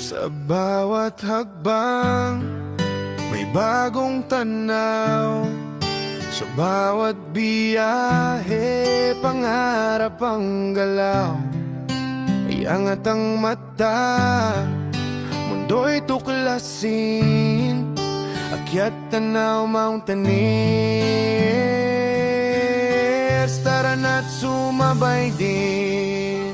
Sa bawat hakbang may bagong tanaw. Sa bawat biyahe pangarap ang galaw. Iangat ang mata, mundo'y tuklasin. Akyat tanaw mountaineers, tara na't sumabay din.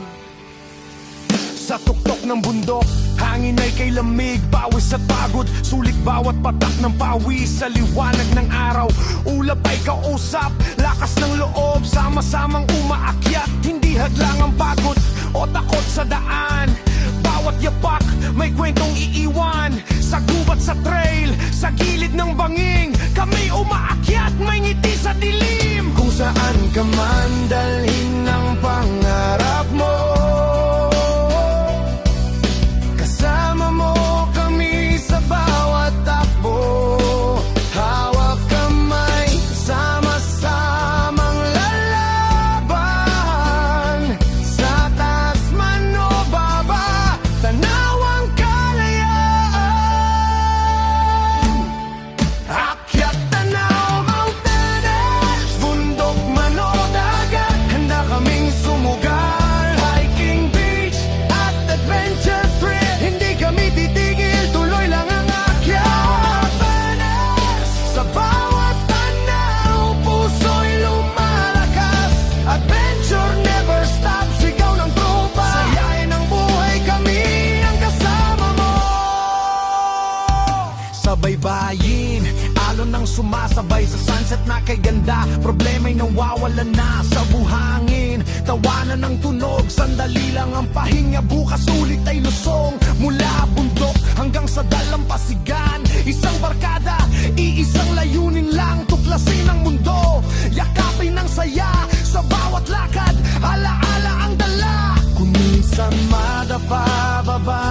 Sa tuktok ng bundok, hangin ay kay lamig, pawis at pagod, sulit bawat patak ng pawis sa liwanag ng araw. Ulap ay kausap, lakas ng loob, sama-samang umaakyat, hindi hadlang ang pagod o takot sa daan. Bawat yapak may kwentong iiwan, sa gubat, sa trail, sa gilid ng banging, kami umaakyat, may ngiti sa dilim. Kung saan ka man dalhin ng pangarap mo, kasama mo kami sa bawat takbo. Hawak kamay, sama-samang lalaban. Sa taas man o baba, tanaw ang kalayaan. Akyat tanaw mountainers, bundok man o dagat, handa kaming sumugal. Hiking, beach at adventure trip, hindi kami titigil, tuloy lang ang akyat. Sa bawat tanaw, puso'y lumalakas. Adventure never stops, sigaw ng tropa. Sayain ng buhay, kami ang kasama mo. Sa baybayin, alon ang sumasabay sa sunset na kay ganda. Problema'y nawawalan na sa buhangin. Tawanan ng tunog, sandali lang ang pahinga. Bukas ulit ay lusong mula bundok hanggang sa dalampasigan. Isang barkada, iisang layunin lang, tuklasin ang mundo, yakapin ng saya. Sa bawat lakad, alaala ang dala. Kung minsan madapa, baba